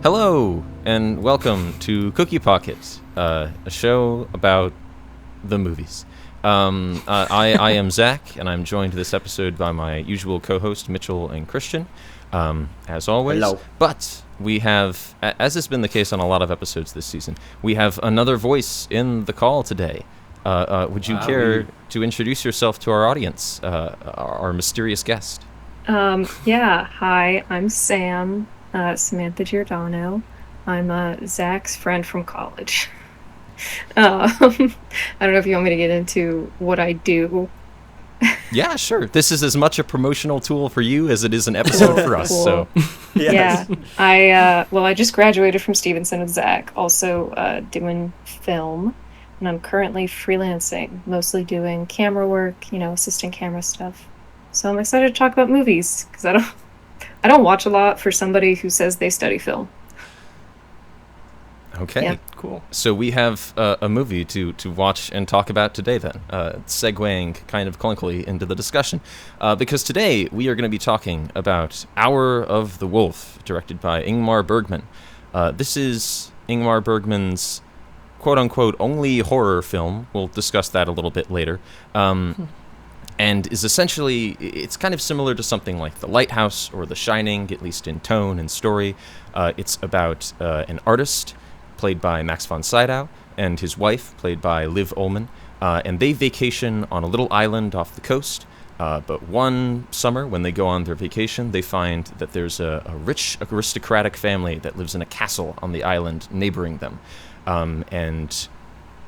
Hello, and welcome to Cookie Pocket, a show about the movies. I am Zach, and I'm joined this episode by my usual co-host, Mitchell and Christian, as always. Hello. But we have, as has been the case on a lot of episodes this season, we have another voice in the call today. Would you care to introduce yourself to our audience, our mysterious guest? Hi, I'm Sam. Samantha Giordano. I'm Zach's friend from college. I don't know if you want me to get into what I do. Yeah, sure. This is as much a promotional tool for you as it is an episode for us. Cool. So, yes. Yeah, I just graduated from Stevenson with Zach, also doing film, and I'm currently freelancing, mostly doing camera work, assistant camera stuff. So I'm excited to talk about movies because I don't watch a lot for somebody who says they study film. Okay, yeah. Cool. So we have a movie to watch and talk about today then, segueing kind of clunkily into the discussion. Because today we are going to be talking about Hour of the Wolf, directed by Ingmar Bergman. This is Ingmar Bergman's quote-unquote only horror film. We'll discuss that a little bit later. And is essentially, it's kind of similar to something like The Lighthouse or The Shining, at least in tone and story. It's about an artist, played by Max von Sydow, and his wife, played by Liv Ullmann, and they vacation on a little island off the coast. But one summer, when they go on their vacation, they find that there's a rich, aristocratic family that lives in a castle on the island neighboring them. And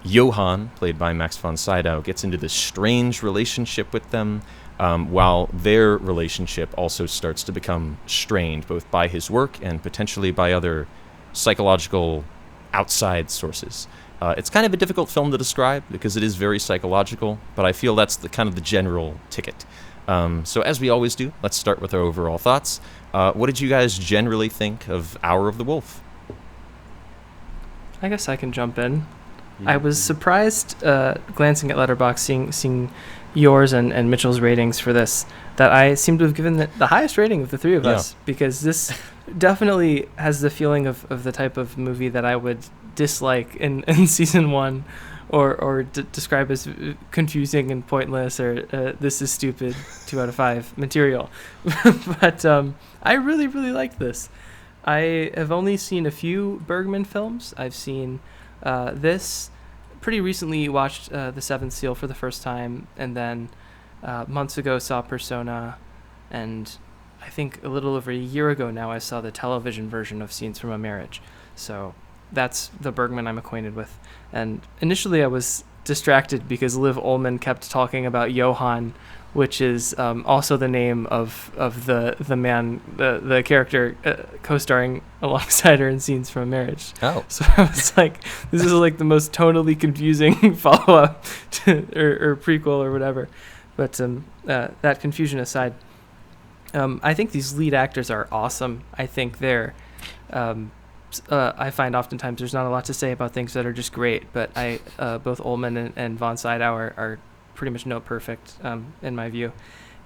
Johann, played by Max von Sydow, gets into this strange relationship with them, while their relationship also starts to become strained, both by his work and potentially by other psychological outside sources. It's kind of a difficult film to describe because it is very psychological, but I feel that's the general ticket. So as we always do, let's start with our overall thoughts. What did you guys generally think of Hour of the Wolf? I guess I can jump in. I was surprised, glancing at Letterboxd, seeing yours and Mitchell's ratings for this, that I seem to have given the highest rating of the three of us, because this definitely has the feeling of the type of movie that I would dislike in season one, or describe as confusing and pointless, or this is stupid 2 out of 5 material. But I really, really liked this. I have only seen a few Bergman films. I've seen this. Pretty recently watched The Seventh Seal for the first time, and then months ago saw Persona, and I think a little over a year ago now I saw the television version of Scenes from a Marriage. So that's the Bergman I'm acquainted with. And initially I was distracted because Liv Ullmann kept talking about Johann, which is also the name of the man, the character co-starring alongside her in Scenes from a Marriage. Oh. So I was like, this is like the most tonally confusing follow-up or prequel or whatever. But that confusion aside, I think these lead actors are awesome. I think they're... I find oftentimes there's not a lot to say about things that are just great, but both Ullmann and von Sydow are pretty much note perfect in my view,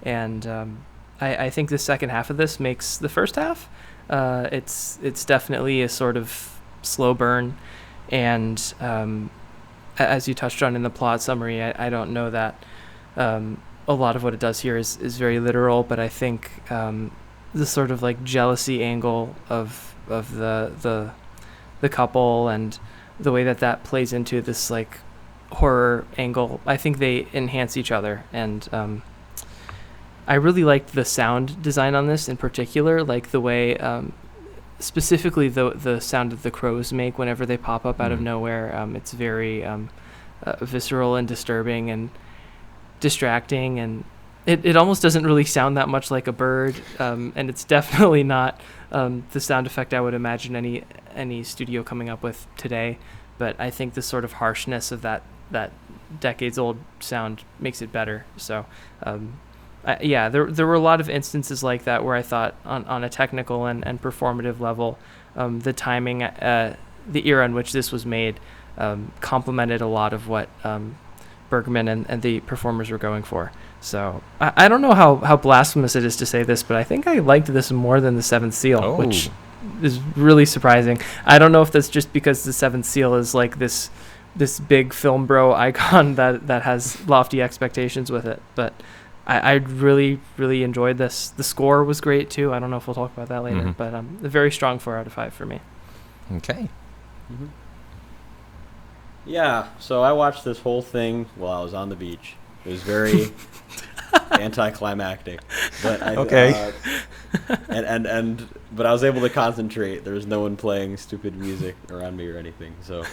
and I think the second half of this makes the first half. It's definitely a sort of slow burn, and as you touched on in the plot summary, I don't know that a lot of what it does here is very literal, but I think the sort of like jealousy angle of the couple and the way that plays into this like horror angle, I think they enhance each other. And I really liked the sound design on this in particular, like the way specifically the sound that the crows make whenever they pop up out of nowhere. It's very visceral and disturbing and distracting, and it almost doesn't really sound that much like a bird, and it's definitely not the sound effect I would imagine any studio coming up with today. But I think the sort of harshness of that decades-old sound makes it better. So, there were a lot of instances like that where I thought on a technical and performative level, the timing, the era in which this was made, complemented a lot of what Bergman and the performers were going for. So I don't know how blasphemous it is to say this, but I think I liked this more than The Seventh Seal, which is really surprising. I don't know if that's just because The Seventh Seal is like this big film bro icon that has lofty expectations with it, but I really, really enjoyed this. The score was great too. I don't know if we'll talk about that later, but a very strong 4 out of 5 for me. Okay. Mm-hmm. Yeah, so I watched this whole thing while I was on the beach. It was very anticlimactic, but but I was able to concentrate. There was no one playing stupid music around me or anything, so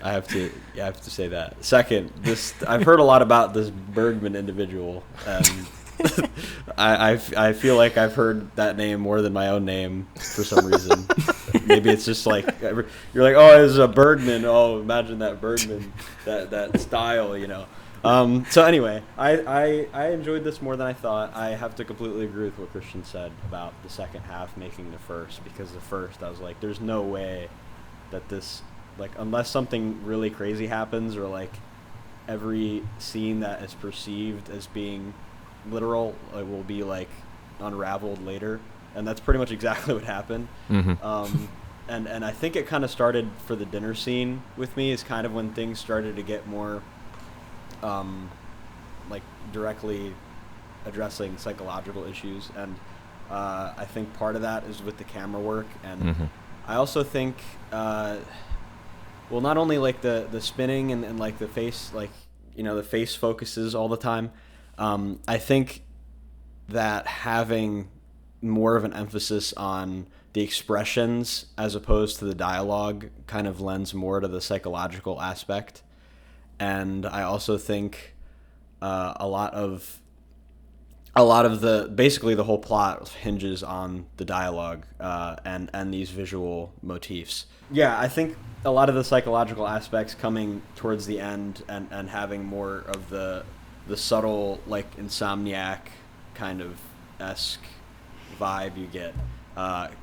I have to say that. Second, I've heard a lot about this Bergman individual, and I feel like I've heard that name more than my own name for some reason. Maybe it's just like you're like, oh, it's a Bergman. Oh, imagine that Bergman, that style, you know. So anyway, I enjoyed this more than I thought. I have to completely agree with what Christian said about the second half making the first, because the first, I was like, there's no way that this, like, unless something really crazy happens, or like every scene that is perceived as being literal will be like unraveled later, and that's pretty much exactly what happened. And I think it kind of started for the dinner scene with me, is kind of when things started to get more like directly addressing psychological issues, and I think part of that is with the camera work, and I also think well, not only like the spinning and like the face, like, you know, the face focuses all the time. I think that having more of an emphasis on the expressions as opposed to the dialogue kind of lends more to the psychological aspect. And I also think a lot of the, basically the whole plot hinges on the dialogue and these visual motifs. Yeah, I think a lot of the psychological aspects coming towards the end, and having more of the subtle, like, Insomniac kind of esque vibe you get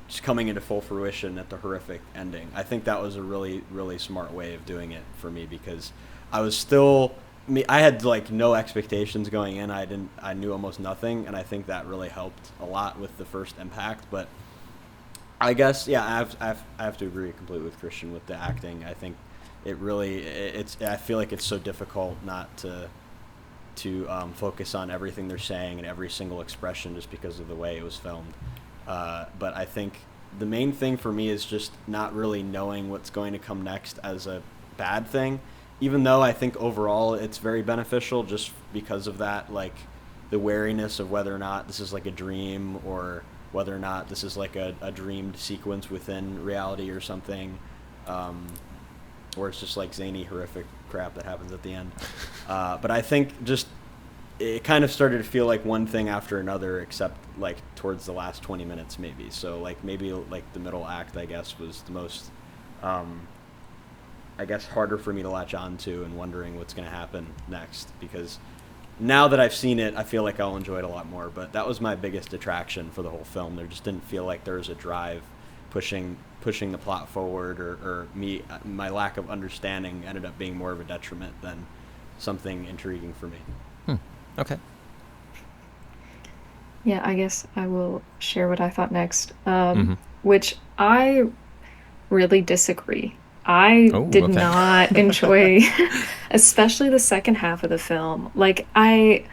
just coming into full fruition at the horrific ending. I think that was a really, really smart way of doing it for me, because I had like no expectations going in. I knew almost nothing, and I think that really helped a lot with the first impact. But I guess, yeah, I have to agree completely with Christian with the acting. I think it really, I feel like it's so difficult not to focus on everything they're saying and every single expression, just because of the way it was filmed. But I think the main thing for me is just not really knowing what's going to come next as a bad thing, even though I think overall it's very beneficial, just because of that, like, the wariness of whether or not this is like a dream, or whether or not this is like a dreamed sequence within reality or something, or it's just like zany, horrific crap that happens at the end. But I think just it kind of started to feel like one thing after another, except like towards the last 20 minutes maybe. So like maybe like the middle act, I guess, was the most I guess harder for me to latch on to, and wondering what's going to happen next, because now that I've seen it, I feel like I'll enjoy it a lot more. But that was my biggest detraction for the whole film. There just didn't feel like there was a drive pushing the plot forward, or my lack of understanding ended up being more of a detriment than something intriguing for me. Okay. Yeah, I guess I will share what I thought next, which I really disagree. I did not enjoy, especially the second half of the film. Like, I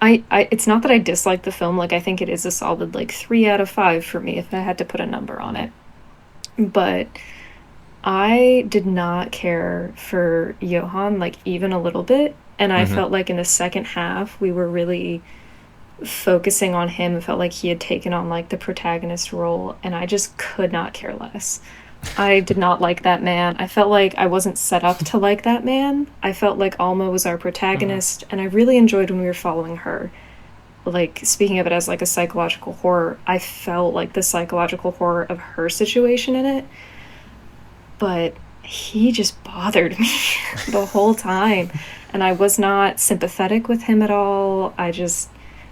it's not that I dislike the film. Like, I think it is a solid, like, 3 out of 5 for me, if I had to put a number on it. But I did not care for Johan, like, even a little bit. And I felt like in the second half, we were really focusing on him. It felt like he had taken on, like, the protagonist role, and I just could not care less. I did not like that man. I felt like I wasn't set up to like that man. I felt like Alma was our protagonist, and I really enjoyed when we were following her. Like, speaking of it as like a psychological horror, I felt like the psychological horror of her situation in it. But he just bothered me the whole time, and I was not sympathetic with him at all.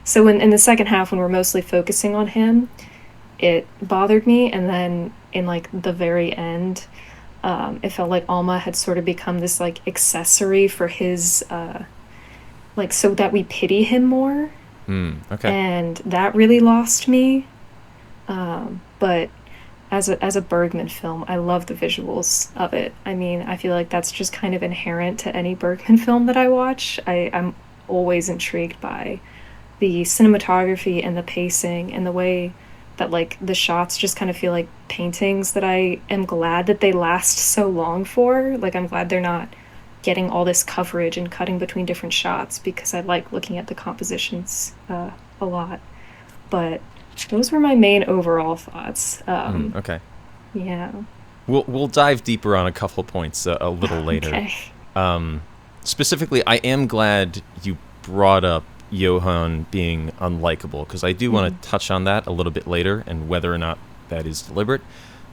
So in the second half, when we're mostly focusing on him, it bothered me, and then in like the very end, it felt like Alma had sort of become this like accessory for his like, so that we pity him more. Okay. And that really lost me. But as a Bergman film, I love the visuals of it. I mean, I feel like that's just kind of inherent to any Bergman film that I watch. I'm always intrigued by the cinematography and the pacing and the way that like the shots just kind of feel like paintings that I am glad that they last so long for. Like I'm glad they're not getting all this coverage and cutting between different shots because I like looking at the compositions a lot. But those were my main overall thoughts. Okay. Yeah. We'll dive deeper on a couple points a little later. Okay. Specifically, I am glad you brought up Johan being unlikable, because I do want to touch on that a little bit later and whether or not that is deliberate.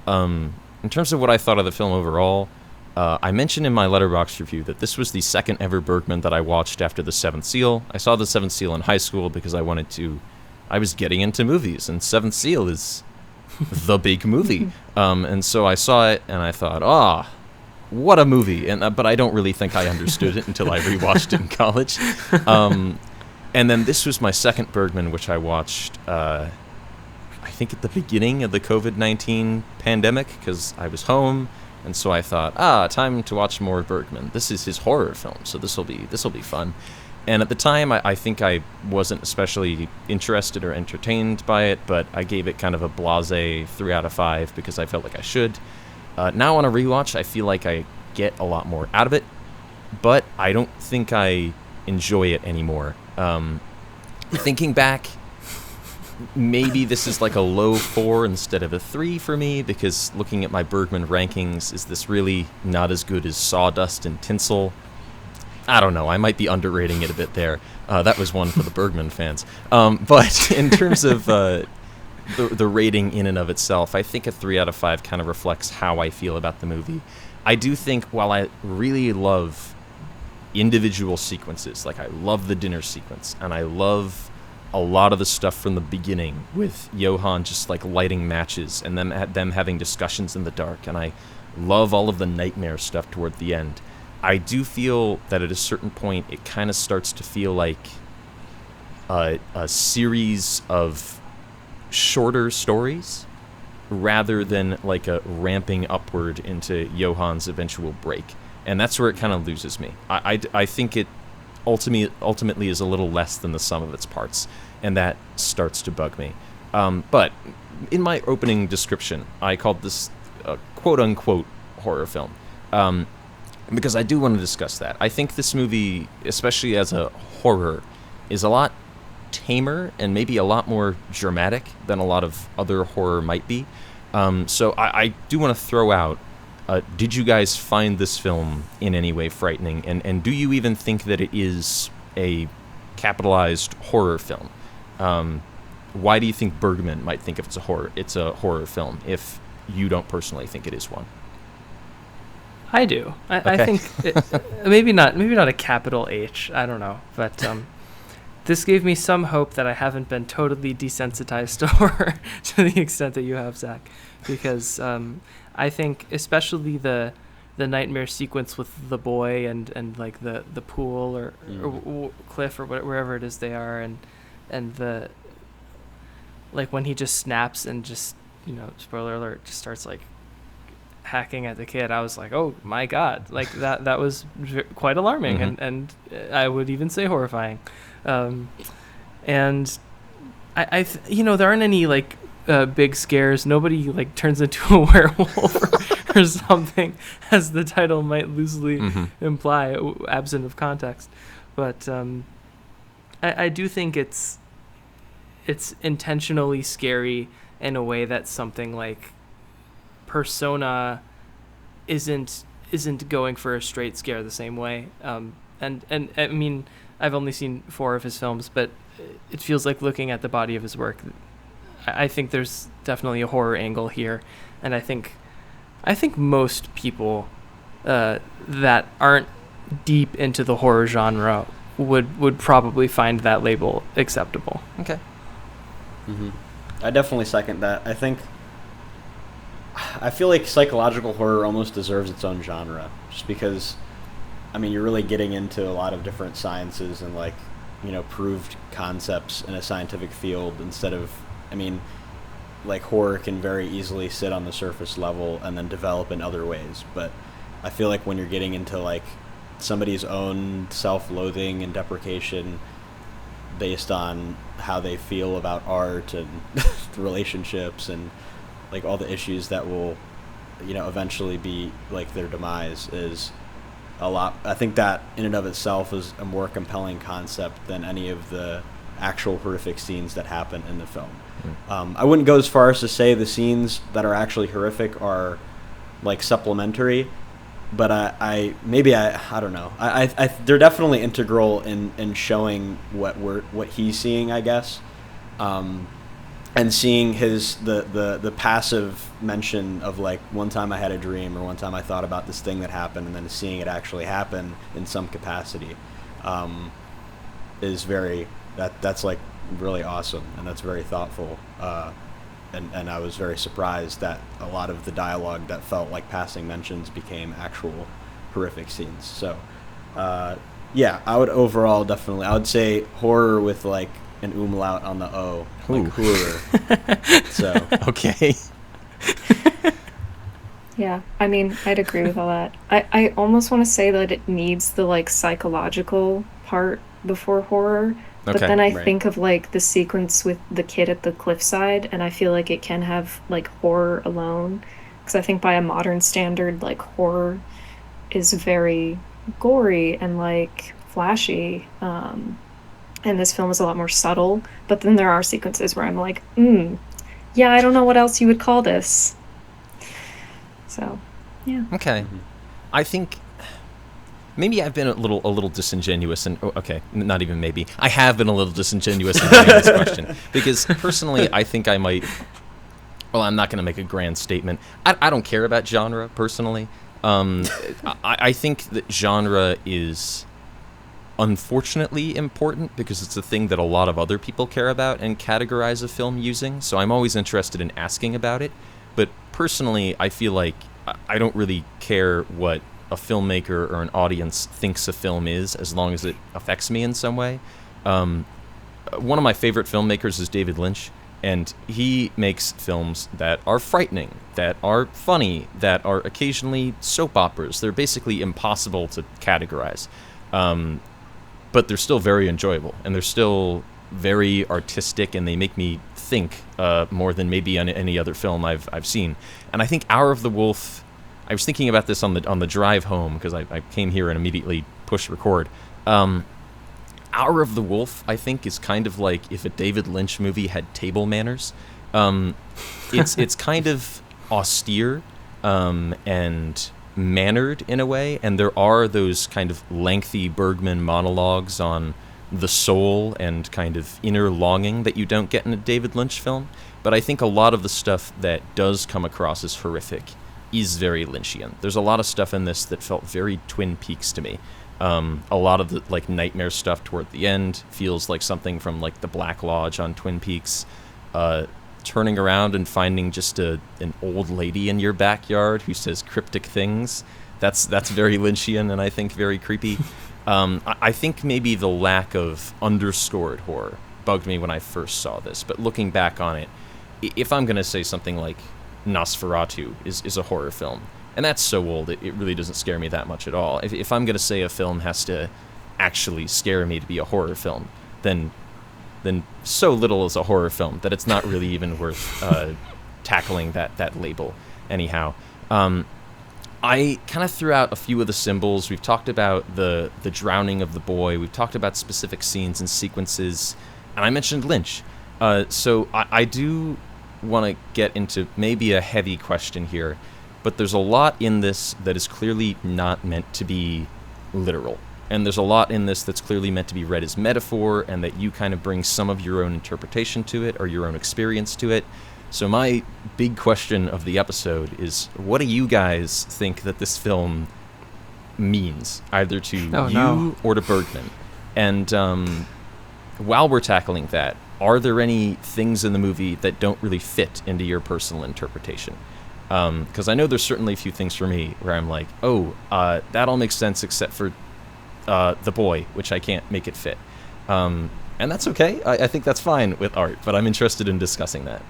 In terms of what I thought of the film overall, I mentioned in my Letterboxd review that this was the second ever Bergman that I watched after The Seventh Seal. I saw The Seventh Seal in high school because I was getting into movies, and Seventh Seal is the big movie. And so I saw it and I thought, what a movie. But I don't really think I understood it until I rewatched it in college. And then this was my second Bergman, which I watched, I think at the beginning of the COVID-19 pandemic, because I was home. And so I thought, time to watch more Bergman. This is his horror film, so this will be fun. And at the time, I think I wasn't especially interested or entertained by it, but I gave it kind of a blasé 3 out of 5 because I felt like I should. Now on a rewatch, I feel like I get a lot more out of it, but I don't think I enjoy it anymore. Thinking back, maybe this is like a low 4 instead of a 3 for me, because looking at my Bergman rankings, is this really not as good as Sawdust and Tinsel? I don't know. I might be underrating it a bit there. That was one for the Bergman fans. But in terms of the rating in and of itself, I think a 3 out of 5 kind of reflects how I feel about the movie. I do think while I really love individual sequences, like I love the dinner sequence, and I love a lot of the stuff from the beginning with Johan just like lighting matches and them having discussions in the dark, and I love all of the nightmare stuff toward the end. I do feel that at a certain point it kind of starts to feel like a series of shorter stories rather than like a ramping upward into Johan's eventual break. And that's where it kind of loses me. I think it ultimately is a little less than the sum of its parts, and that starts to bug me. But in my opening description, I called this a quote-unquote horror film. Because I do want to discuss that. I think this movie, especially as a horror, is a lot tamer and maybe a lot more dramatic than a lot of other horror might be. So I do want to throw out, did you guys find this film in any way frightening? And do you even think that it is a capitalized horror film? Why do you think Bergman might think it's a horror film if you don't personally think it is one? I do. I think maybe not a capital H. I don't know, but this gave me some hope that I haven't been totally desensitized to horror to the extent that you have, Zach, because I think especially the nightmare sequence with the boy and like the pool or cliff or wherever it is they are, and the like when he just snaps and just, spoiler alert, just starts like hacking at the kid. I was like, oh my god, like that was quite alarming, and I would even say horrifying. And I there aren't any like big scares. Nobody like turns into a werewolf or something, as the title might loosely imply, absent of context. But I do think it's intentionally scary in a way that something like Persona isn't going for a straight scare the same way. And I mean, I've only seen 4 of his films, but it feels like looking at the body of his work, I think there's definitely a horror angle here, and I think most people that aren't deep into the horror genre would probably find that label acceptable. Okay. I definitely second that. I feel like psychological horror almost deserves its own genre, just because, I mean, you're really getting into a lot of different sciences and proved concepts in a scientific field instead of, I mean, like horror can very easily sit on the surface level and then develop in other ways. But I feel like when you're getting into like somebody's own self-loathing and deprecation based on how they feel about art and relationships and like all the issues that will, you know, eventually be like their demise, is a lot. I think that in and of itself is a more compelling concept than any of the actual horrific scenes that happen in the film. I wouldn't go as far as to say the scenes that are actually horrific are like supplementary, but I don't know. I they're definitely integral in showing what he's seeing, I guess, and seeing the passive mention of like, one time I had a dream, or one time I thought about this thing that happened, and then seeing it actually happen in some capacity, is that's like really awesome, and that's very thoughtful. And I was very surprised that a lot of the dialogue that felt like passing mentions became actual horrific scenes. So, yeah, I would say horror with like an umlaut on the O, like horror. So Okay. Yeah, I mean, I'd agree with all that. I almost want to say that it needs the like psychological part before horror. But Okay, then I right. think of like the sequence with the kid at the cliffside, and I feel like it can have like horror alone. Because I think by a modern standard, like horror is very gory and like flashy. And this film is a lot more subtle. But then there are sequences where I'm like, yeah, I don't know what else you would call this. So, yeah. Okay. I think maybe I've been a little disingenuous, and not even maybe. I have been a little disingenuous in answering this question, because personally, I think I might. Well, I'm not going to make a grand statement. I don't care about genre personally. I think that genre is unfortunately important because it's a thing that a lot of other people care about and categorize a film using. So I'm always interested in asking about it. But personally, I feel like I don't really care what a filmmaker or an audience thinks a film is, as long as it affects me in some way. One of my favorite filmmakers is David Lynch, and he makes films that are frightening, that are funny, that are occasionally soap operas. They're basically impossible to categorize, but they're still very enjoyable, and they're still very artistic, and they make me think more than maybe any other film I've seen. And I think Hour of the Wolf, I was thinking about this on the drive home, because I came here and immediately pushed record. Hour of the Wolf, I think, is kind of like if a David Lynch movie had table manners. It's kind of austere and mannered in a way, and there are those kind of lengthy Bergman monologues on the soul and kind of inner longing that you don't get in a David Lynch film. But I think a lot of the stuff that does come across as horrific is very Lynchian. There's a lot of stuff in this that felt very Twin Peaks to me. A lot of the like nightmare stuff toward the end feels like something from like the Black Lodge on Twin Peaks. Turning around and finding just an old lady in your backyard who says cryptic things, that's very Lynchian and I think very creepy. I think maybe the lack of underscored horror bugged me when I first saw this, but looking back on it, if I'm going to say something like Nosferatu is a horror film, and that's so old, it really doesn't scare me that much at all. If I'm going to say a film has to actually scare me to be a horror film, then so little is a horror film that it's not really even worth tackling that label anyhow. I kind of threw out a few of the symbols. We've talked about the drowning of the boy. We've talked about specific scenes and sequences, and I mentioned Lynch. So I do want to get into maybe a heavy question here, but there's a lot in this that is clearly not meant to be literal. And there's a lot in this that's clearly meant to be read as metaphor, and that you kind of bring some of your own interpretation to it or your own experience to it. So my big question of the episode is, what do you guys think that this film means, either to or to Bergman? And while we're tackling that, are there any things in the movie that don't really fit into your personal interpretation? Because I know there's certainly a few things for me where I'm like, that all makes sense except for the boy, which I can't make it fit. And that's okay. I think that's fine with art, but I'm interested in discussing that.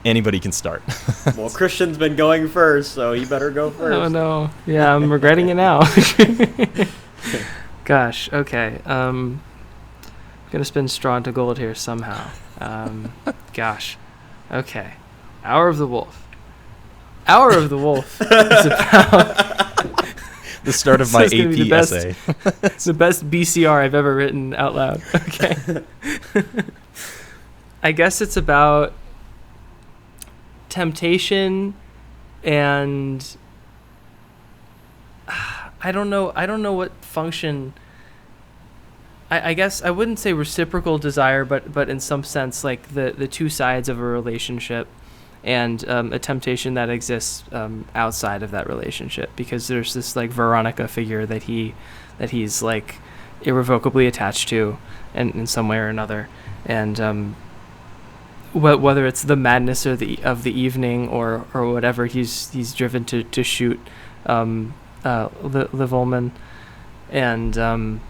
Anybody can start. Well, Christian's been going first, so he better go first. Oh no. Yeah, I'm regretting it now. Gosh, okay. Gonna spin straw into gold here somehow. Gosh. Okay. Hour of the Wolf. Hour of the Wolf is about The start of my This is gonna be AP the best. essay. it's the best BCR I've ever written out loud. Okay. I guess it's about temptation and I don't know what function. I guess I wouldn't say reciprocal desire, but in some sense like the two sides of a relationship and a temptation that exists outside of that relationship, because there's this like Veronica figure that he's like irrevocably attached to in some way or another, and whether it's the madness of the evening or whatever, he's driven to shoot Liv Ullmann, and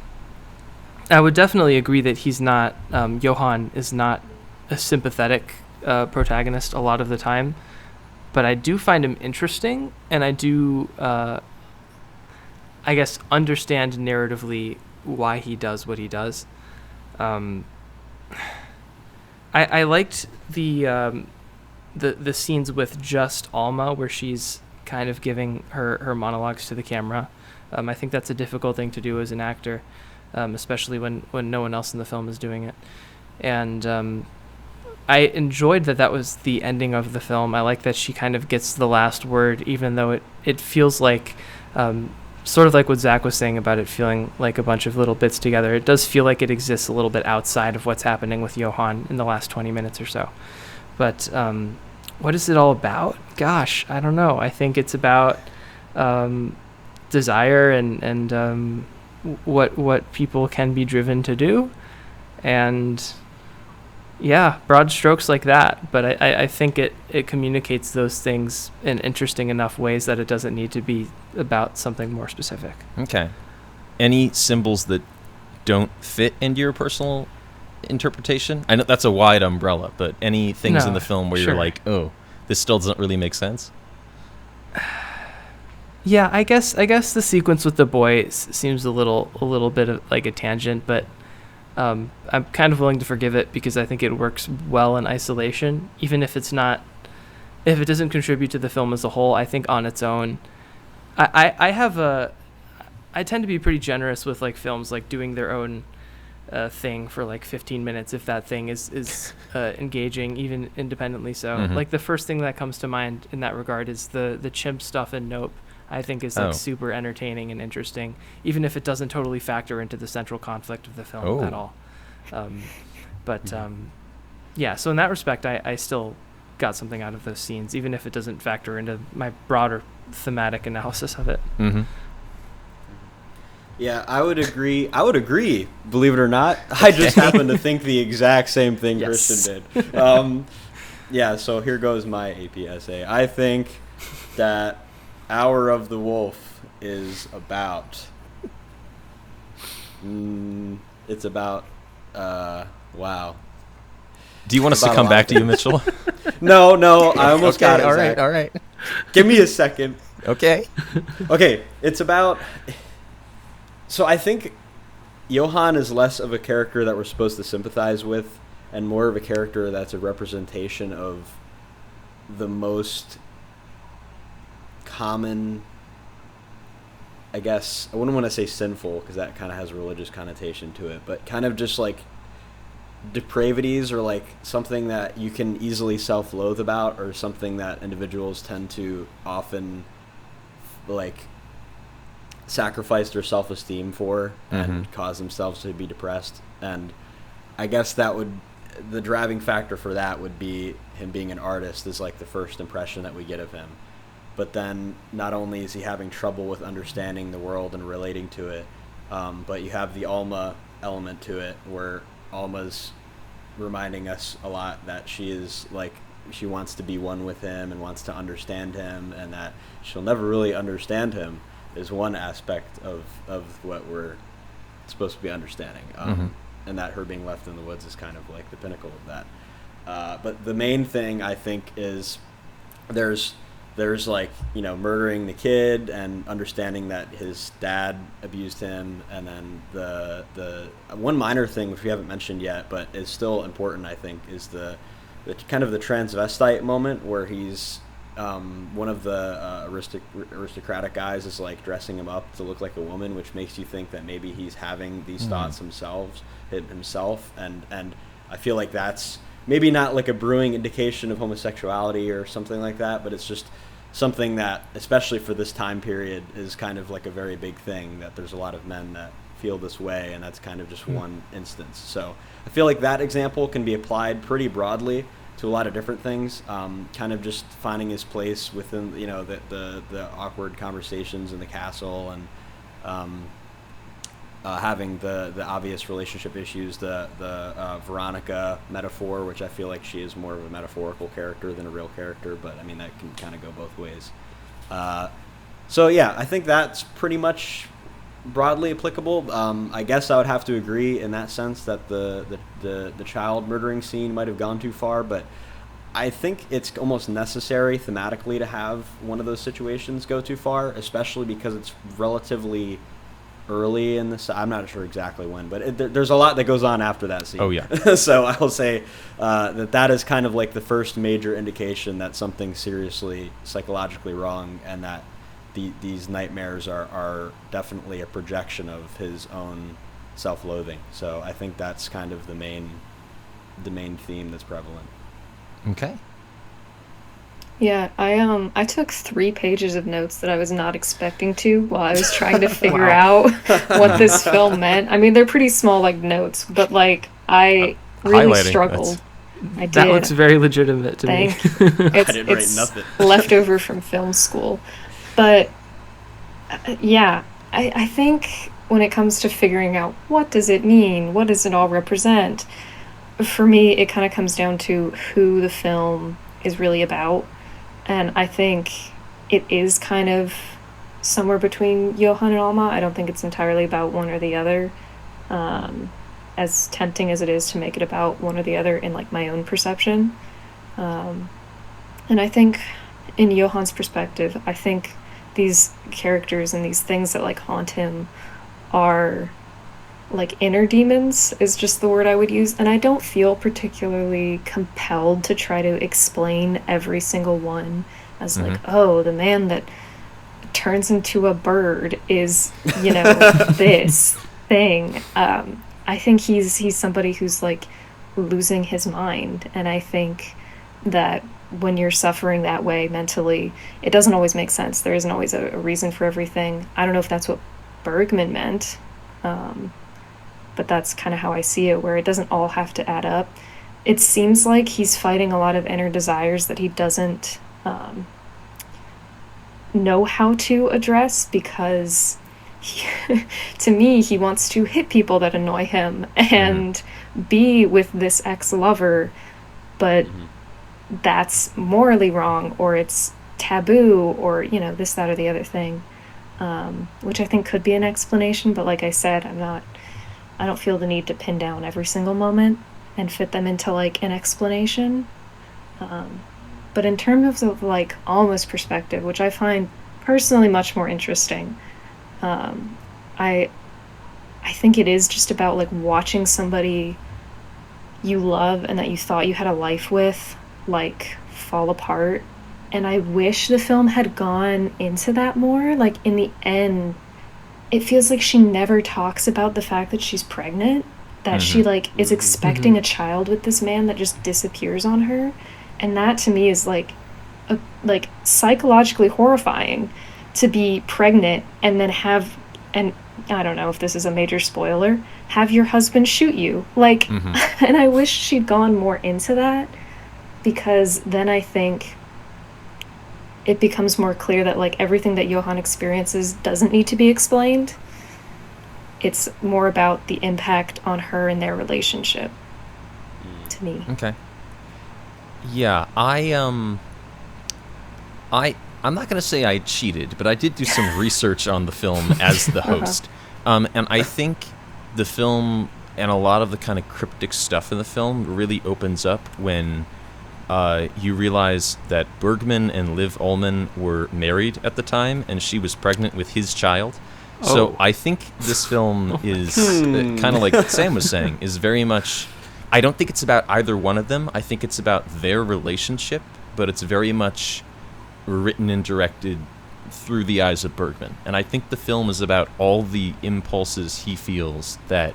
I would definitely agree that he's not Johan is not a sympathetic protagonist a lot of the time, but I do find him interesting, and I do I guess understand narratively why he does what he does. I liked the scenes with just Alma, where she's kind of giving her monologues to the camera. I think that's a difficult thing to do as an actor, especially when no one else in the film is doing it. And I enjoyed that was the ending of the film. I like that she kind of gets the last word, even though it feels like sort of like what Zach was saying about it feeling like a bunch of little bits together. It does feel like it exists a little bit outside of what's happening with Johan in the last 20 minutes or so. But what is it all about? Gosh, I don't know. I think it's about desire and what people can be driven to do. And yeah, broad strokes like that. But I think it communicates those things in interesting enough ways that it doesn't need to be about something more specific. Okay. Any symbols that don't fit into your personal interpretation? I know that's a wide umbrella, but any things in the film where you're like, oh, this still doesn't really make sense? Yeah, I guess the sequence with the boy seems a little bit of like a tangent, but I'm kind of willing to forgive it because I think it works well in isolation, even if it doesn't contribute to the film as a whole. I think on its own, I tend to be pretty generous with like films like doing their own thing for like 15 minutes if that thing is engaging, even independently so. Mm-hmm. Like the first thing that comes to mind in that regard is the chimp stuff in Nope. I think is like super entertaining and interesting, even if it doesn't totally factor into the central conflict of the film at all. Yeah, so in that respect, I still got something out of those scenes, even if it doesn't factor into my broader thematic analysis of it. Mm-hmm. Yeah, I would agree. Believe it or not, I just happen to think the exact same thing Christian did. Yeah, so here goes my AP essay. I think that Hour of the Wolf is about. It's about. Wow. Do you want us to come back to you, Mitchell? No, I almost got it. All right. Give me a second. Okay. Okay, it's about. So I think Johan is less of a character that we're supposed to sympathize with, and more of a character that's a representation of the most common, I guess, I wouldn't want to say sinful because that kind of has a religious connotation to it, but kind of just like depravities or like something that you can easily self-loathe about, or something that individuals tend to often like sacrifice their self-esteem for and cause themselves to be depressed. And I guess the driving factor for that would be him being an artist is like the first impression that we get of him. But then not only is he having trouble with understanding the world and relating to it, but you have the Alma element to it, where Alma's reminding us a lot that she is like, she wants to be one with him and wants to understand him, and that she'll never really understand him is one aspect of what we're supposed to be understanding. And that her being left in the woods is kind of like the pinnacle of that. But the main thing I think is there's like, murdering the kid and understanding that his dad abused him, and then the one minor thing which we haven't mentioned yet but is still important, I think, is the kind of the transvestite moment where he's one of the aristocratic guys is like dressing him up to look like a woman, which makes you think that maybe he's having these thoughts himself, and I feel like that's maybe not like a brewing indication of homosexuality or something like that, but it's just something that, especially for this time period, is kind of like a very big thing, that there's a lot of men that feel this way, and that's kind of just one instance. So I feel like that example can be applied pretty broadly to a lot of different things, kind of just finding his place within, the awkward conversations in the castle, and having the obvious relationship issues, the Veronica metaphor, which I feel like she is more of a metaphorical character than a real character, but I mean, that can kind of go both ways. So yeah, I think that's pretty much broadly applicable. I guess I would have to agree in that sense that the child murdering scene might have gone too far, but I think it's almost necessary thematically to have one of those situations go too far, especially because it's relatively early in this. I'm not sure exactly when, but there's a lot that goes on after that scene. Oh yeah. So I'll say that is kind of like the first major indication that something's seriously psychologically wrong, and that these nightmares are definitely a projection of his own self-loathing. So I think that's kind of the main theme that's prevalent. Okay. Yeah, I took 3 pages of notes that I was not expecting to while I was trying to figure out what this film meant. I mean, they're pretty small, like, notes, but, like, I really Highlighting, struggled. I did. That looks very legitimate to me. I didn't write nothing. Leftover from film school. But, yeah, I think when it comes to figuring out what does it mean, what does it all represent, for me, it kind of comes down to who the film is really about. And I think it is kind of somewhere between Johann and Alma. I don't think it's entirely about one or the other, as tempting as it is to make it about one or the other in, like, my own perception. And I think in Johann's perspective, I think these characters and these things that, like, haunt him are, like, inner demons is just the word I would use, and I don't feel particularly compelled to try to explain every single one as like, oh, the man that turns into a bird is, this thing. I think he's somebody who's, like, losing his mind, and I think that when you're suffering that way mentally, it doesn't always make sense. There isn't always a reason for everything. I don't know if that's what Bergman meant, but that's kind of how I see it, where it doesn't all have to add up. It seems like he's fighting a lot of inner desires that he doesn't know how to address, because to me, he wants to hit people that annoy him and be with this ex-lover, but that's morally wrong, or it's taboo, or, this, that, or the other thing, which I think could be an explanation, but like I said, I don't feel the need to pin down every single moment and fit them into, like, an explanation. But in terms of, like, Alma's perspective, which I find personally much more interesting, I think it is just about, like, watching somebody you love and that you thought you had a life with, like, fall apart. And I wish the film had gone into that more. Like, in the end, it feels like she never talks about the fact that she's pregnant, that she, like, is expecting a child with this man that just disappears on her. And that, to me, is, like, psychologically horrifying, to be pregnant and then have, and I don't know if this is a major spoiler, have your husband shoot you. Like, and I wish she'd gone more into that, because then I think it becomes more clear that, like, everything that Johann experiences doesn't need to be explained. It's more about the impact on her and their relationship, to me. Okay. Yeah, I'm not going to say I cheated, but I did do some research on the film as the host. And I think the film and a lot of the kind of cryptic stuff in the film really opens up when you realize that Bergman and Liv Ullmann were married at the time, and she was pregnant with his child. Oh. So I think this film is kind of like Sam was saying, is very much. I don't think it's about either one of them. I think it's about their relationship, but it's very much written and directed through the eyes of Bergman. And I think the film is about all the impulses he feels that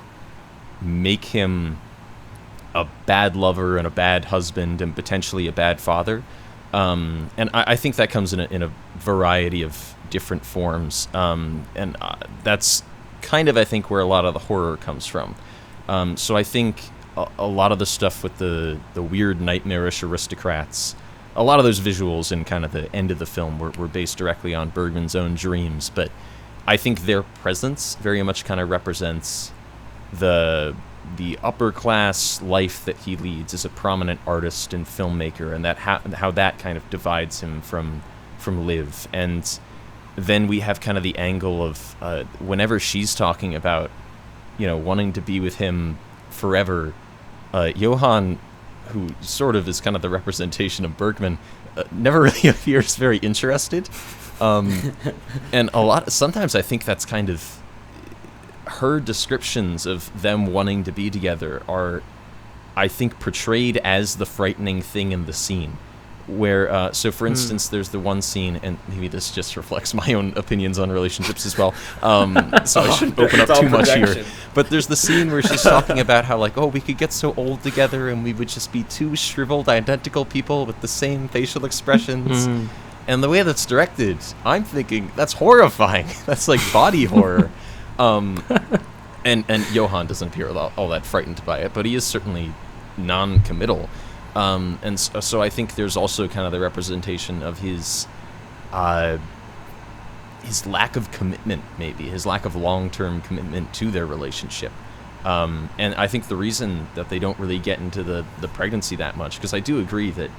make him a bad lover and a bad husband and potentially a bad father. And I think that comes in a variety of different forms. And that's kind of, I think, where a lot of the horror comes from. So I think a lot of the stuff with the weird nightmarish aristocrats, a lot of those visuals in kind of the end of the film were based directly on Bergman's own dreams. But I think their presence very much kind of represents the upper class life that he leads as a prominent artist and filmmaker, and that how that kind of divides him from Liv. And then we have kind of the angle of whenever she's talking about, wanting to be with him forever, Johann, who sort of is kind of the representation of Bergman, never really appears very interested. And sometimes I think that's kind of her descriptions of them wanting to be together are, I think, portrayed as the frightening thing in the scene. Where, so for instance, there's the one scene, and maybe this just reflects my own opinions on relationships as well, so I shouldn't open up too much here. But there's the scene where she's talking about how, like, we could get so old together and we would just be two shriveled, identical people with the same facial expressions. And the way that's directed, I'm thinking, that's horrifying. That's like body horror. And Johann doesn't appear all that frightened by it, but he is certainly non-committal. And so I think there's also kind of the representation of his lack of commitment, maybe his lack of long-term commitment to their relationship. And I think the reason that they don't really get into the pregnancy that much, because I do agree that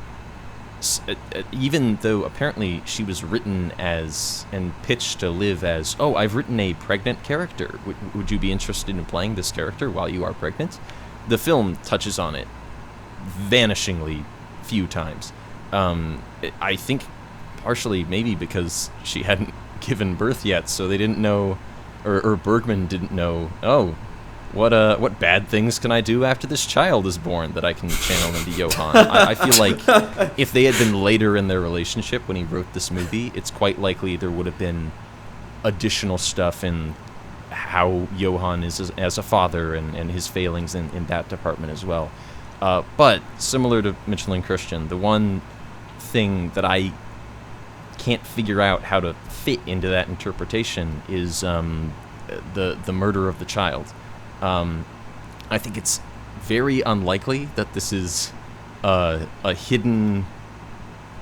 even though apparently she was written as and pitched to Liv as, I've written a pregnant character. Would you be interested in playing this character while you are pregnant? The film touches on it vanishingly few times. I think partially maybe because she hadn't given birth yet, so they didn't know, or Bergman didn't know, what bad things can I do after this child is born that I can channel into Johann. I feel like if they had been later in their relationship when he wrote this movie, it's quite likely there would have been additional stuff in how Johann is as a father and his failings in that department as well. But similar to Mitchell and Christian, the one thing that I can't figure out how to fit into that interpretation is the murder of the child. I think it's very unlikely that this is a hidden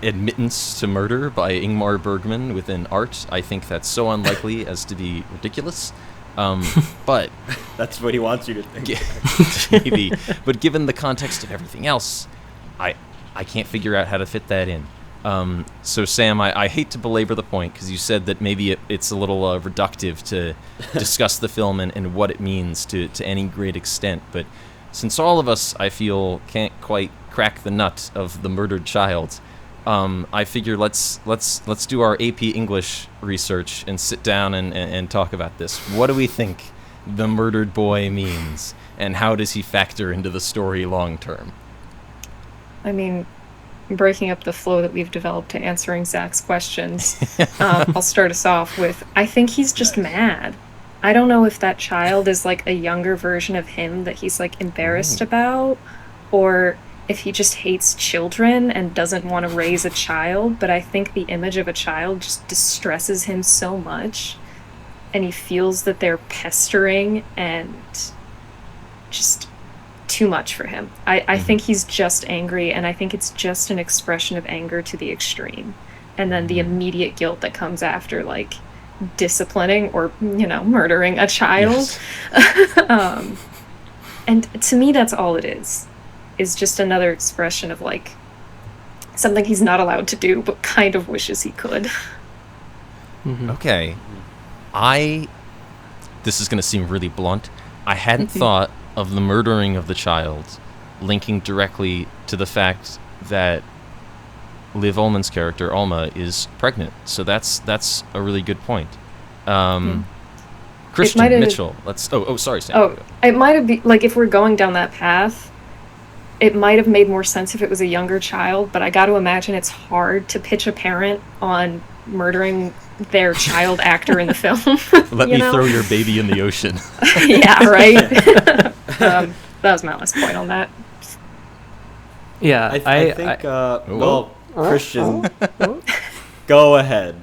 admittance to murder by Ingmar Bergman within art. I think that's so unlikely as to be ridiculous. But that's what he wants you to think. Maybe. But given the context of everything else, I can't figure out how to fit that in. So Sam, I hate to belabor the point because you said that maybe it's a little reductive to discuss the film and what it means to any great extent. But since all of us, I feel, can't quite crack the nut of the murdered child, I figure let's do our AP English research and sit down and talk about this. What do we think the murdered boy means, and how does he factor into the story long term? I mean, breaking up the flow that we've developed to answering Zach's questions, I'll start us off with, I think he's just mad. I don't know if that child is like a younger version of him that he's like embarrassed about, or if he just hates children and doesn't want to raise a child, but I think the image of a child just distresses him so much, and he feels that they're pestering and just too much for him. I think he's just angry, and I think it's just an expression of anger to the extreme. And then the immediate guilt that comes after, like, disciplining or, murdering a child. Yes. And to me, that's all it is just another expression of, like, something he's not allowed to do, but kind of wishes he could. Okay. This is going to seem really blunt. I hadn't thought of the murdering of the child linking directly to the fact that Liv Ullmann's character, Alma, is pregnant. So that's a really good point. Christian Mitchell. Sorry, Sam. Oh, it might have been, like, if we're going down that path, it might have made more sense if it was a younger child, but I got to imagine it's hard to pitch a parent on murdering their child actor in the film. Let me throw your baby in the ocean. Yeah, right? That was my last point on that. Yeah, I think, Christian, go ahead.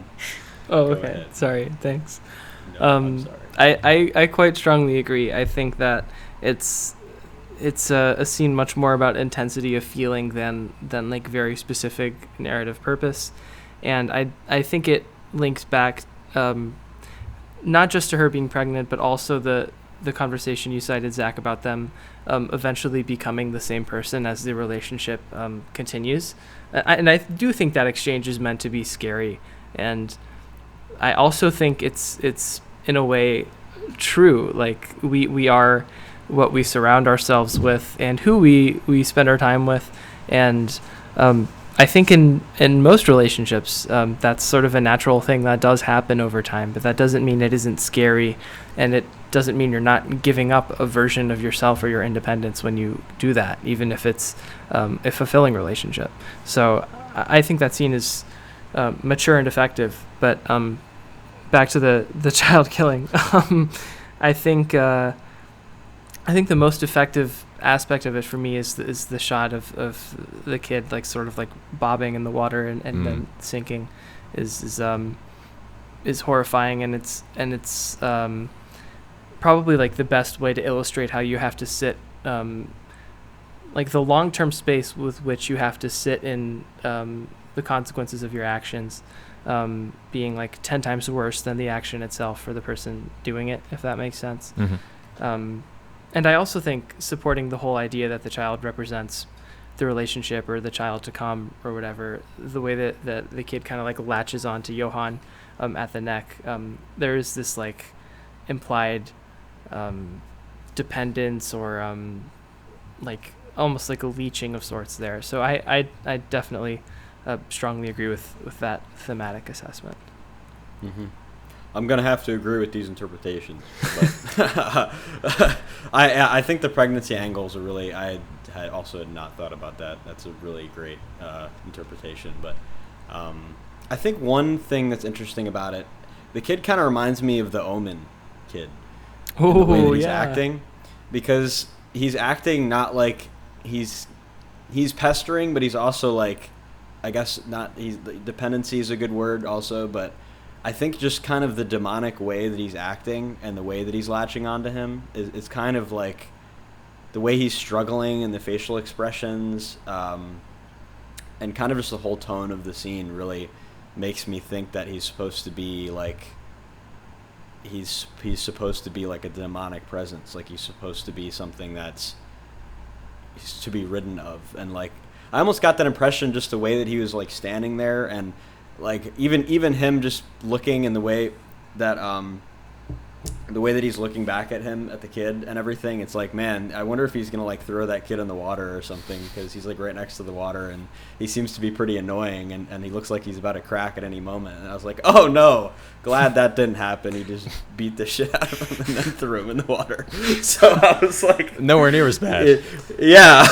Oh, Go okay. ahead. Sorry, thanks. No, I'm sorry. I quite strongly agree. I think that it's a scene much more about intensity of feeling than like very specific narrative purpose, and I think it links back not just to her being pregnant, but also the conversation you cited, Zach, about them eventually becoming the same person as the relationship continues. And I do think that exchange is meant to be scary, and I also think it's in a way true. Like we are what we surround ourselves with and who we spend our time with, and I think in most relationships that's sort of a natural thing that does happen over time, but that doesn't mean it isn't scary, and it doesn't mean you're not giving up a version of yourself or your independence when you do that, even if it's a fulfilling relationship. So I think that scene is mature and effective. But back to the child killing, I think the most effective aspect of it for me is the shot of the kid like sort of like bobbing in the water and then sinking is horrifying, and it's probably like the best way to illustrate how you have to sit like the long-term space with which you have to sit in the consequences of your actions being like 10 times worse than the action itself for the person doing it, if that makes sense. And I also think supporting the whole idea that the child represents the relationship or the child to come or whatever, the way that the kid kind of like latches on to Johan at the neck, there is this like implied dependence or like almost like a leeching of sorts there. So I definitely strongly agree with that thematic assessment. I'm gonna have to agree with these interpretations, but I think the pregnancy angles are really. I had also not thought about that. That's a really great interpretation. But I think one thing that's interesting about it, the kid kind of reminds me of the Omen kid. In the way that he's acting, because he's acting not like he's pestering, but he's also like, I guess not. Dependency is a good word also, but I think just kind of the demonic way that he's acting and the way that he's latching onto him is kind of like the way he's struggling and the facial expressions, and kind of just the whole tone of the scene really makes me think that he's supposed to be like he's supposed to be like a demonic presence, like he's supposed to be something that's to be ridden of. And like I almost got that impression just the way that he was like standing there, and like even him just looking in the way that he's looking back at him, at the kid and everything. It's like, man, I wonder if he's gonna like throw that kid in the water or something, because he's like right next to the water and he seems to be pretty annoying, and he looks like he's about to crack at any moment. And I was like, oh no, glad that didn't happen. He just beat the shit out of him and then threw him in the water. So I was like, nowhere near as bad. Yeah.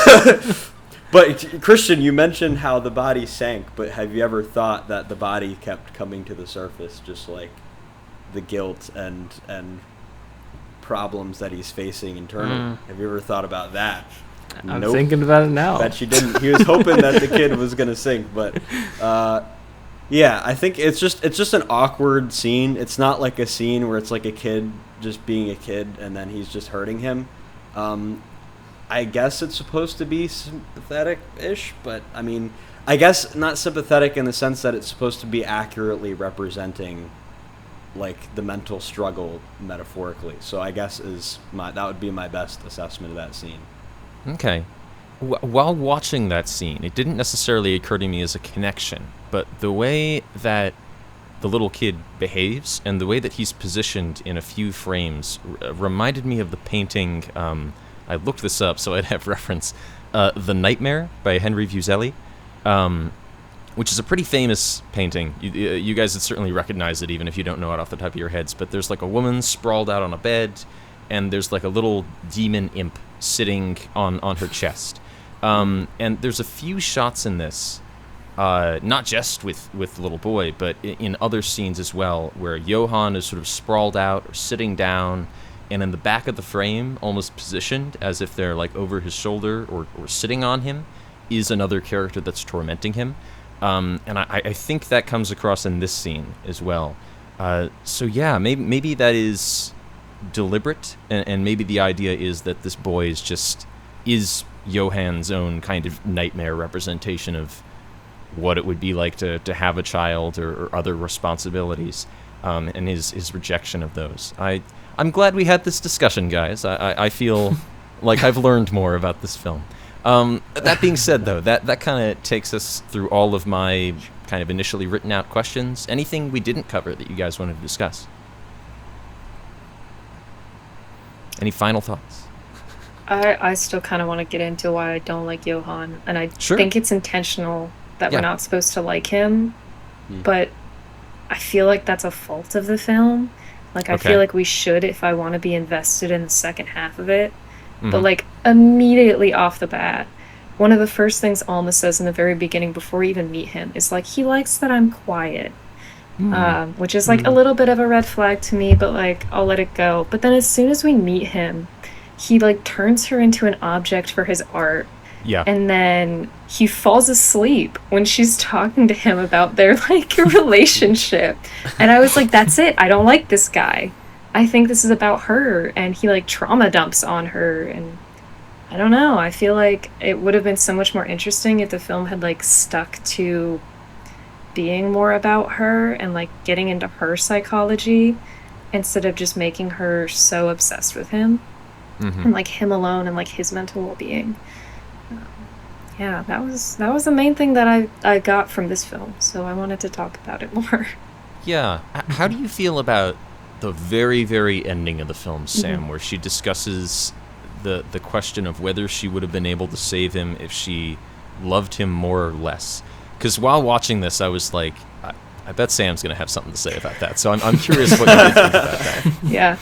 But Christian, you mentioned how the body sank, but have you ever thought that the body kept coming to the surface, just like the guilt and problems that he's facing internally? Have you ever thought about that? I'm thinking about it now. Bet you didn't. He was hoping that the kid was gonna sink, but yeah, I think it's just an awkward scene. It's not like a scene where it's like a kid just being a kid and then he's just hurting him. I guess it's supposed to be sympathetic-ish, but I mean, I guess not sympathetic in the sense that it's supposed to be accurately representing like the mental struggle metaphorically. So I guess that would be my best assessment of that scene. Okay. While watching that scene, it didn't necessarily occur to me as a connection, but the way that the little kid behaves and the way that he's positioned in a few frames reminded me of the painting I looked this up so I'd have reference. The Nightmare by Henry Fuseli, which is a pretty famous painting. You guys would certainly recognize it even if you don't know it off the top of your heads. But there's like a woman sprawled out on a bed, and there's like a little demon imp sitting on her chest. And there's a few shots in this, not just with the little boy, but in other scenes as well, where Johann is sort of sprawled out or sitting down, and in the back of the frame, almost positioned as if they're like over his shoulder or sitting on him, is another character that's tormenting him. And I think that comes across in this scene as well. So yeah, maybe that is deliberate, and maybe the idea is that this boy is Johann's own kind of nightmare representation of what it would be like to have a child or other responsibilities, and his rejection of those. I'm glad we had this discussion, guys. I feel like I've learned more about this film. That being said, though, that kind of takes us through all of my kind of initially written out questions. Anything we didn't cover that you guys wanted to discuss? Any final thoughts? I still kind of want to get into why I don't like Johann, and I Sure. think it's intentional that Yeah. we're not supposed to like him, but I feel like that's a fault of the film. Like, I Okay. feel like we should if I want to be invested in the second half of it. Mhm. But, like, immediately off the bat, one of the first things Alma says in the very beginning before we even meet him is, like, he likes that I'm quiet. Which is, like, a little bit of a red flag to me, but, like, I'll let it go. But then as soon as we meet him, he, like, turns her into an object for his art. Yeah. And then he falls asleep when she's talking to him about their, like, relationship. And I was like, that's it. I don't like this guy. I think this is about her. And he, like, trauma dumps on her. And I don't know. I feel like it would have been so much more interesting if the film had, like, stuck to being more about her and, like, getting into her psychology instead of just making her so obsessed with him. And, like, him alone and, like, his mental well-being. Yeah, that was the main thing that I got from this film, so I wanted to talk about it more. Yeah. How do you feel about the very, very ending of the film, Sam, where she discusses the question of whether she would have been able to save him if she loved him more or less? Because while watching this, I was like, I bet Sam's going to have something to say about that, so I'm curious what you think about that. Yeah.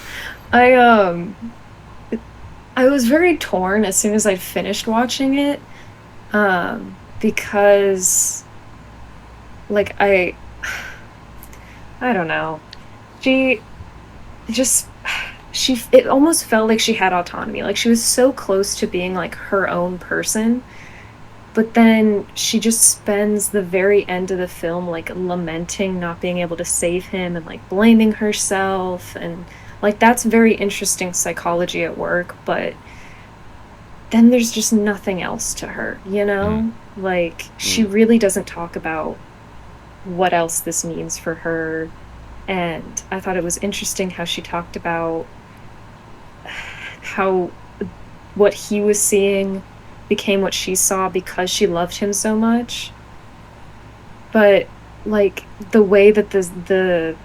I was very torn as soon as I finished watching it. Because, like, I don't know. It almost felt like she had autonomy. Like, she was so close to being, like, her own person. But then she just spends the very end of the film, like, lamenting not being able to save him and, like, blaming herself. And, like, that's very interesting psychology at work, but then there's just nothing else to her, you know? Like, she really doesn't talk about what else this means for her. And I thought it was interesting how she talked about how what he was seeing became what she saw because she loved him so much. But, like, the way that the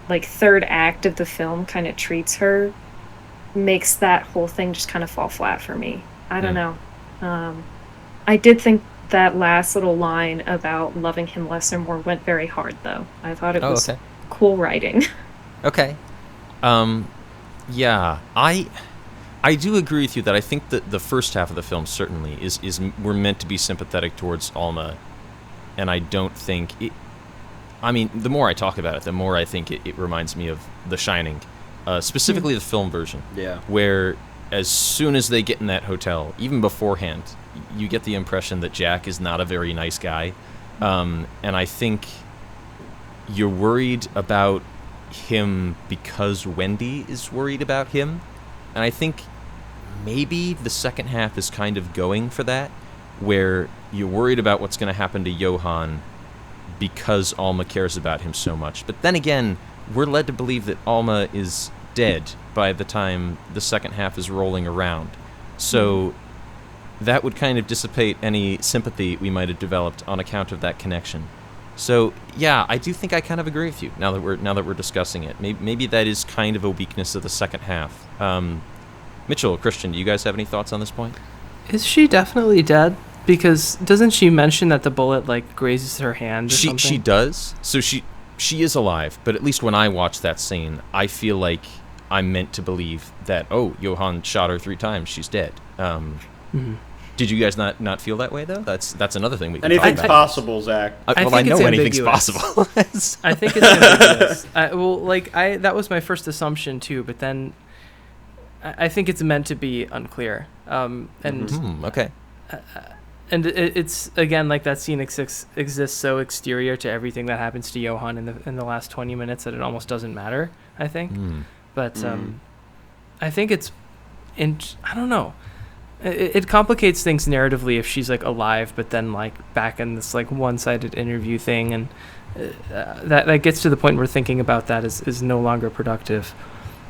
like, third act of the film kind of treats her makes that whole thing just kind of fall flat for me. I don't know. I did think that last little line about loving him less or more went very hard, though. I thought it was cool writing. Okay. Yeah, I do agree with you that I think that the first half of the film certainly is we're meant to be sympathetic towards Alma, and I don't think it. I mean, the more I talk about it, the more I think it reminds me of The Shining, specifically the film version. Yeah. Where as soon as they get in that hotel, even beforehand, you get the impression that Jack is not a very nice guy. And I think you're worried about him because Wendy is worried about him. And I think maybe the second half is kind of going for that, where you're worried about what's going to happen to Johann because Alma cares about him so much. But then again, we're led to believe that Alma is dead by the time the second half is rolling around. So that would kind of dissipate any sympathy we might have developed on account of that connection. So yeah, I do think I kind of agree with you now that we're discussing it. Maybe that is kind of a weakness of the second half. Mitchell, Christian, do you guys have any thoughts on this point? Is she definitely dead? Because doesn't she mention that the bullet like grazes her hand or something? She does. So she is alive, but at least when I watch that scene, I feel like I'm meant to believe that, oh, Johan shot her 3 times, she's dead. Did you guys not feel that way, though? That's another thing we can Anything's talk about. possible, Zach. Well, I know anything's possible. I think it's ambiguous. That was my first assumption, too, but then I think it's meant to be unclear. Okay. And it's, again, like that scene exists so exterior to everything that happens to Johan in the last 20 minutes that it almost doesn't matter, I think. But I think it's, I don't know. It complicates things narratively if she's like alive, but then like back in this like one-sided interview thing, and that gets to the point where thinking about that is no longer productive.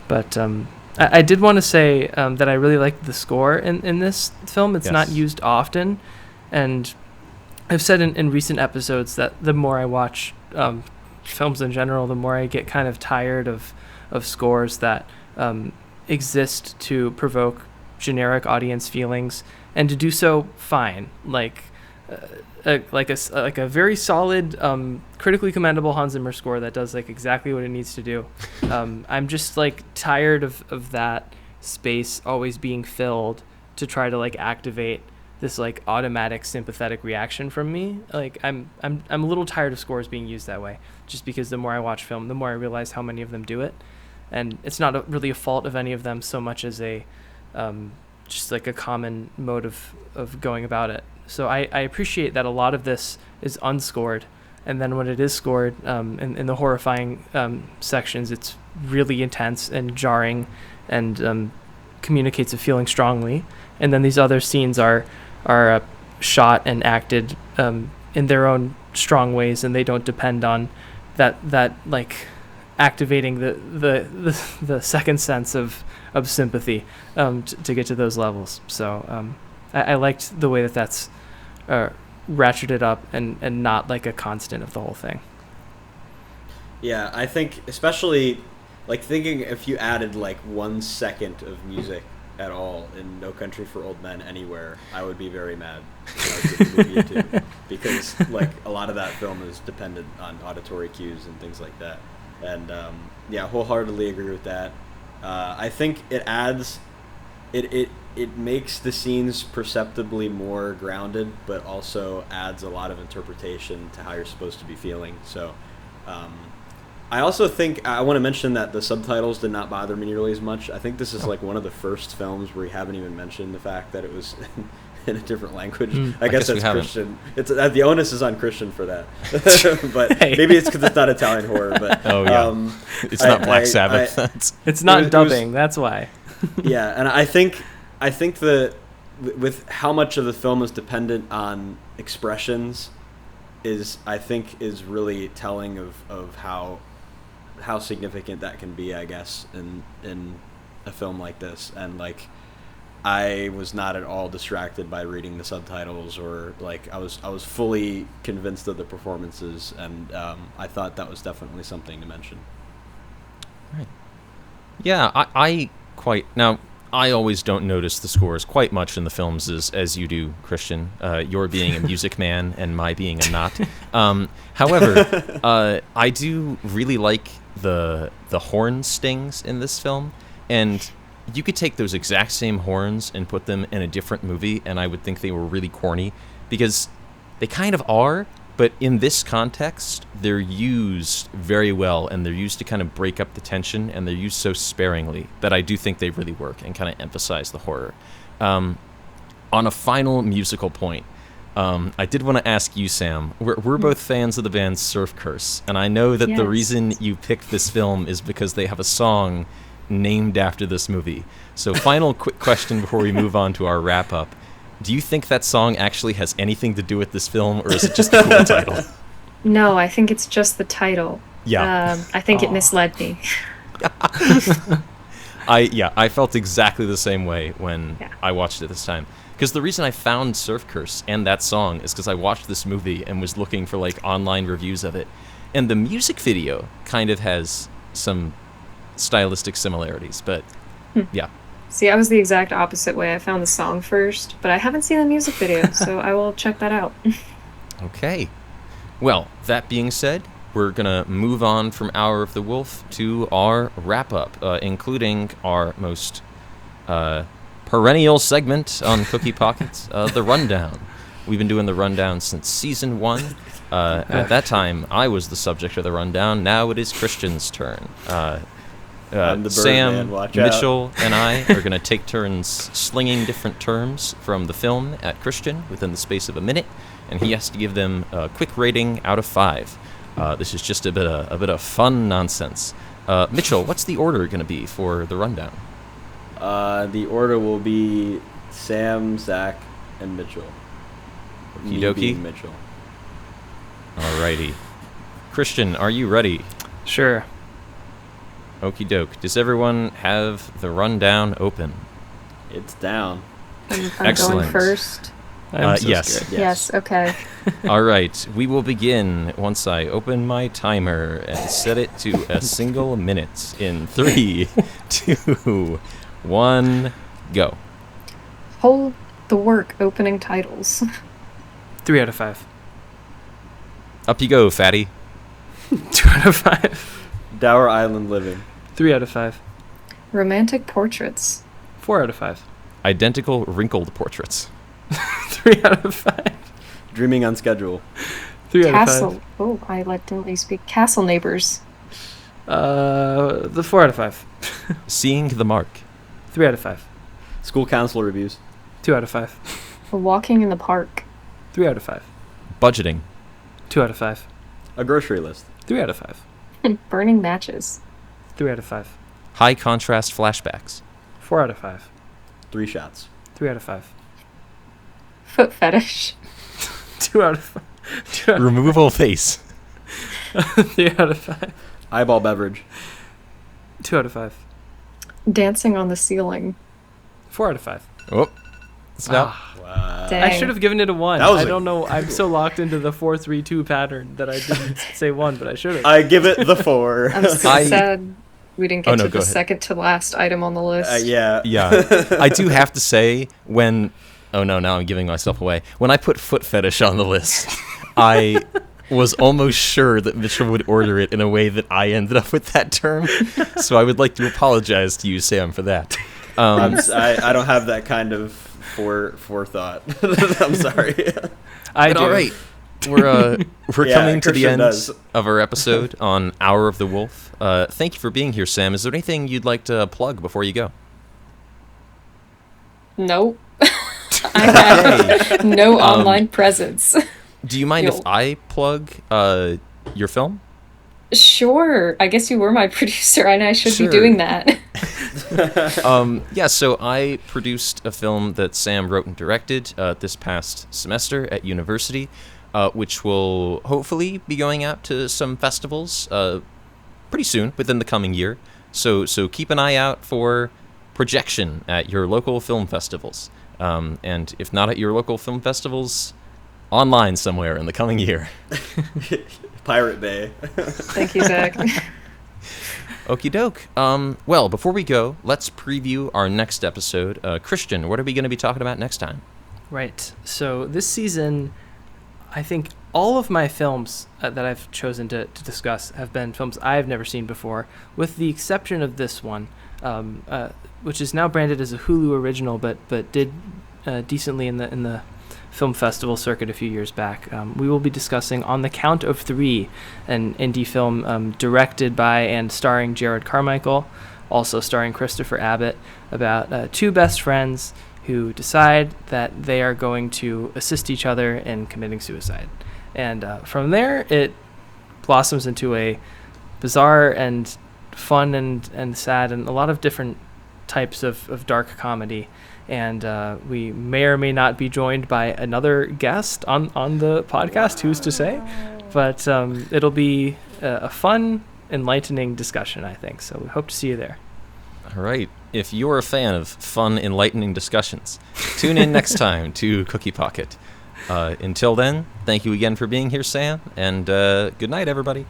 But I did want to say that I really liked the score in this film. It's not used often, and I've said in recent episodes that the more I watch films in general, the more I get kind of tired of scores that exist to provoke generic audience feelings, and to do so fine, like a very solid, critically commendable Hans Zimmer score that does like exactly what it needs to do. I'm just like tired of that space always being filled to try to like activate this like automatic sympathetic reaction from me. Like I'm a little tired of scores being used that way, just because the more I watch film, the more I realize how many of them do it, and it's not really a fault of any of them so much as a just like a common mode of going about it. So I appreciate that a lot of this is unscored, and then when it is scored, in the horrifying sections, it's really intense and jarring, and communicates a feeling strongly. And then these other scenes are shot and acted in their own strong ways, and they don't depend on that like activating the second sense of sympathy to get to those levels. So I liked the way that's ratcheted up and not like a constant of the whole thing. Yeah, I think especially like thinking if you added like 1 second of music at all in No Country for Old Men anywhere, I would be very mad. Because like a lot of that film is dependent on auditory cues and things like that. And wholeheartedly agree with that. I think it adds, it makes the scenes perceptibly more grounded, but also adds a lot of interpretation to how you're supposed to be feeling. So I also think I want to mention that the subtitles did not bother me nearly as much. I think this is like one of the first films where we haven't even mentioned the fact that it was in a different language. I guess that's Christian. It's the onus is on Christian for that. But maybe it's because it's not Italian horror. But it's not Black Sabbath. It's not dubbing. That's why. Yeah, and I think that with how much of the film is dependent on expressions is really telling of how significant that can be, I guess, in a film like this. And like I was not at all distracted by reading the subtitles, or like I was fully convinced of the performances, and I thought that was definitely something to mention. Right. Yeah, I always don't notice the scores quite much in the films as you do, Christian. Your being a music man and my being a not. However, I do really like the horn stings in this film, and you could take those exact same horns and put them in a different movie, and I would think they were really corny, because they kind of are, but in this context, they're used very well, and they're used to kind of break up the tension, and they're used so sparingly that I do think they really work and kind of emphasize the horror. On a final musical point, I did want to ask you, Sam. We're both fans of the band Surf Curse, and I know that the reason you picked this film is because they have a song named after this movie. So final quick question before we move on to our wrap-up. Do you think that song actually has anything to do with this film, or is it just a cool title? No, I think it's just the title. Yeah. I think it misled me. I felt exactly the same way when I watched it this time. Because the reason I found Surf Curse and that song is because I watched this movie and was looking for like online reviews of it. And the music video kind of has some stylistic similarities, but yeah. See, I was the exact opposite way. I found the song first, but I haven't seen the music video, so I will check that out. Okay. Well, that being said, we're going to move on from Hour of the Wolf to our wrap-up, including our most perennial segment on Cookie Pockets, the Rundown. We've been doing the Rundown since Season 1. At that time, I was the subject of the Rundown. Now it is Christian's turn. I'm the Sam, Birdman, watch Mitchell, and I are going to take turns slinging different terms from the film at Christian within the space of a minute, and he has to give them a quick rating out of 5. This is just a bit of fun nonsense. Mitchell, what's the order going to be for the Rundown? The order will be Sam, Zach, and Mitchell. Okie dokie. being Mitchell. Alrighty. Christian, are you ready? Sure. Okie doke. Does everyone have the Rundown open? It's down. I'm Excellent. going first. I'm so yes. scared. Yes, okay. All right. We will begin once I open my timer and set it to a single minute in 3, 2, 1, go. Hold the work opening titles. 3 out of 5. Up you go, fatty. 2 out of 5. Dower Island Living. 3 out of 5. Romantic portraits. 4 out of 5. Identical wrinkled portraits. 3 out of 5. Dreaming on Schedule. 3 out of 5. Castle. Oh, I didn't really speak. Castle Neighbors. The 4 out of 5. Seeing the Mark. 3 out of 5. School Council Reviews. 2 out of 5. Walking in the park. 3 out of 5. Budgeting. 2 out of 5. A Grocery List. 3 out of 5. Burning matches. 3 out of 5. High contrast flashbacks. 4 out of 5. 3 Shots. 3 out of 5. Foot fetish. 2 out of 5. 2 out of Removable face. 3 out of 5. Eyeball Beverage. 2 out of 5. Dancing on the ceiling. 4 out of 5. Oh. It's now. Wow. Dang. I should have given it a 1. That was I a- don't know. I'm so locked into the 4-3-2 pattern that I didn't say 1, but I should have. I give it the 4. I'm so I- sad we didn't Oh, get no, to go the ahead. second to last item on the list. Yeah. Yeah. I do have to say, when... Oh, no, now I'm giving myself away. When I put foot fetish on the list, I was almost sure that Mitchell would order it in a way that I ended up with that term. So I would like to apologize to you, Sam, for that. I don't have that kind of forethought. I'm sorry. I But do. all right. We're Yeah, coming to the Christian end does. of our episode on Hour of the Wolf. Thank you for being here, Sam. Is there anything you'd like to plug before you go? Nope. I have no online presence. Do you mind if Yo. I plug your film? Sure. I guess you were my producer, and I should Sure. be doing that. Yeah, so I produced a film that Sam wrote and directed this past semester at university, which will hopefully be going out to some festivals pretty soon, within the coming year. So keep an eye out for projection at your local film festivals. And if not at your local film festivals, online somewhere in the coming year. Pirate Bay. Thank you, Zach. Okie doke. Well, before we go, let's preview our next episode. Christian, what are we going to be talking about next time? Right. So this season, I think all of my films that I've chosen to discuss have been films I've never seen before, with the exception of this one, which is now branded as a Hulu original, but did decently in the film festival circuit a few years back. We will be discussing On the Count of Three, an indie film directed by and starring Jared Carmichael, also starring Christopher Abbott, about two best friends who decide that they are going to assist each other in committing suicide. And from there, it blossoms into a bizarre and fun and sad and a lot of different types of dark comedy. And we may or may not be joined by another guest on the podcast, who's to say? But it'll be a fun, enlightening discussion, I think. So we hope to see you there. All right. If you're a fan of fun, enlightening discussions, tune in next time to Cookie Pocket. Until then, thank you again for being here, Sam, and good night, everybody.